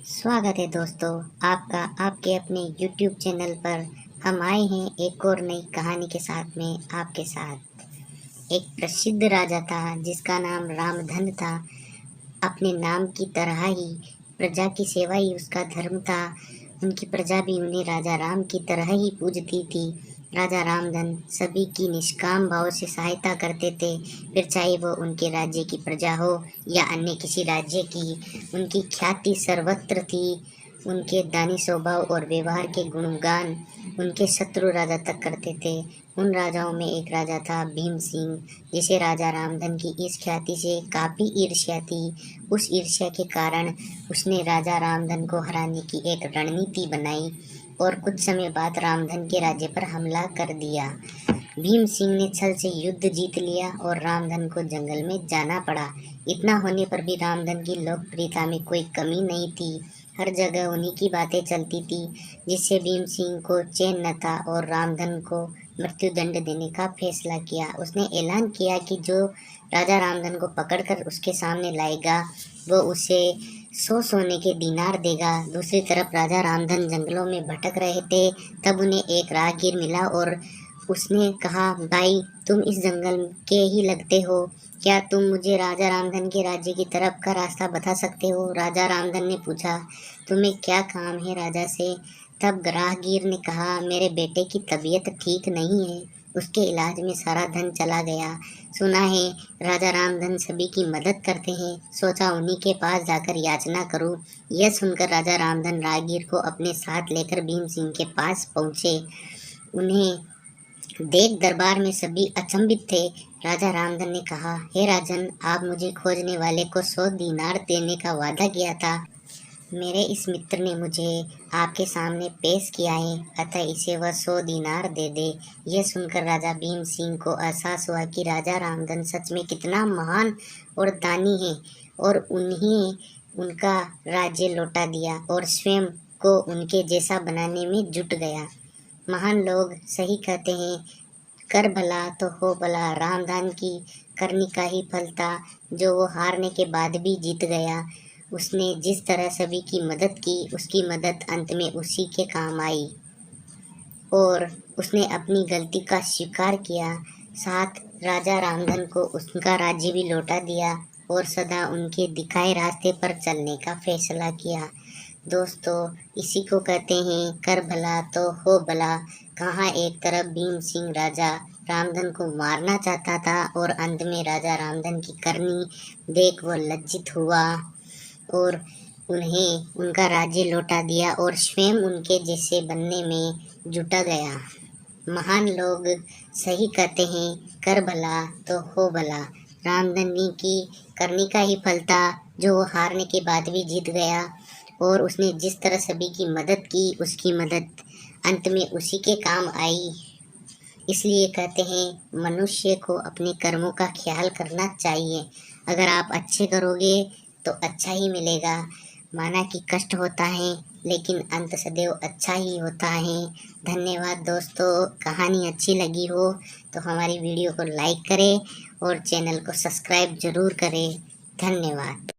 स्वागत है दोस्तों आपका आपके अपने YouTube चैनल पर। हम आए हैं एक और नई कहानी के साथ में आपके साथ। एक प्रसिद्ध राजा था जिसका नाम रामधन था। अपने नाम की तरह ही प्रजा की सेवा ही उसका धर्म था। उनकी प्रजा भी उन्हें राजा राम की तरह ही पूजती थी। राजा रामधन सभी की निष्काम भाव से सहायता करते थे, फिर चाहे वो उनके राज्य की प्रजा हो या अन्य किसी राज्य की। उनकी ख्याति सर्वत्र थी। उनके दानी स्वभाव और व्यवहार के गुणगान उनके शत्रु राजा तक करते थे। उन राजाओं में एक राजा था भीम सिंह, जिसे राजा रामधन की इस ख्याति से काफ़ी ईर्ष्या थी। उस ईर्ष्या के कारण उसने राजा रामधन को हराने की एक रणनीति बनाई और कुछ समय बाद रामधन के राज्य पर हमला कर दिया। भीम सिंह ने छल से युद्ध जीत लिया और रामधन को जंगल में जाना पड़ा। इतना होने पर भी रामधन की लोकप्रियता में कोई कमी नहीं थी। हर जगह उन्हीं की बातें चलती थी, जिससे भीम सिंह को चैन न था और रामधन को मृत्युदंड देने का फैसला किया। उसने ऐलान किया कि जो राजा रामधन को पकड़कर उसके सामने लाएगा वो उसे 100 सोने के दीनार देगा। दूसरी तरफ राजा रामधन जंगलों में भटक रहे थे। तब उन्हें एक राहगीर मिला और उसने कहा, भाई तुम इस जंगल के ही लगते हो, क्या तुम मुझे राजा रामधन के राज्य की तरफ का रास्ता बता सकते हो? राजा रामधन ने पूछा, तुम्हें क्या काम है राजा से? तब राहगीर ने कहा, मेरे बेटे की तबीयत ठीक नहीं है, उसके इलाज में सारा धन चला गया। सुना है राजा रामधन सभी की मदद करते हैं, सोचा उन्हीं के पास जाकर याचना करूं। यह सुनकर राजा रामधन राहगीर को अपने साथ लेकर भीम सिंह के पास पहुंचे। उन्हें देख दरबार में सभी अचंभित थे। राजा रामधन ने कहा, हे राजन, आप मुझे खोजने वाले को 100 दीनार देने का वादा किया था। मेरे इस मित्र ने मुझे आपके सामने पेश किया है, अतः इसे वह 100 दीनार दे दे। यह सुनकर राजा भीम सिंह को एहसास हुआ कि राजा रामधन सच में कितना महान और दानी है और उन्हें उनका राज्य लौटा दिया और स्वयं को उनके जैसा बनाने में जुट गया। महान लोग सही कहते हैं, कर भला तो हो भला। रामधन की करनी का ही फल था, जो वो हारने के बाद भी जीत गया। उसने जिस तरह सभी की मदद की, उसकी मदद अंत में उसी के काम आई और उसने अपनी गलती का स्वीकार किया। साथ राजा रामधन को उसका राज्य भी लौटा दिया और सदा उनके दिखाए रास्ते पर चलने का फैसला किया। दोस्तों, इसी को कहते हैं कर भला तो हो भला। कहाँ एक तरफ भीम सिंह राजा रामधन को मारना चाहता था और अंत में राजा रामधन की करनी देख वो लज्जित हुआ और उन्हें उनका राज्य लौटा दिया और स्वयं उनके जैसे बनने में जुटा गया। महान लोग सही कहते हैं, कर भला तो हो भला। रामधन की करनी का ही फल था, जो वो हारने के बाद भी जीत गया और उसने जिस तरह सभी की मदद की, उसकी मदद अंत में उसी के काम आई। इसलिए कहते हैं मनुष्य को अपने कर्मों का ख्याल करना चाहिए। अगर आप अच्छे करोगे तो अच्छा ही मिलेगा। माना कि कष्ट होता है, लेकिन अंत सदैव अच्छा ही होता है। धन्यवाद दोस्तों। कहानी अच्छी लगी हो तो हमारी वीडियो को लाइक करें और चैनल को सब्सक्राइब जरूर करें। धन्यवाद।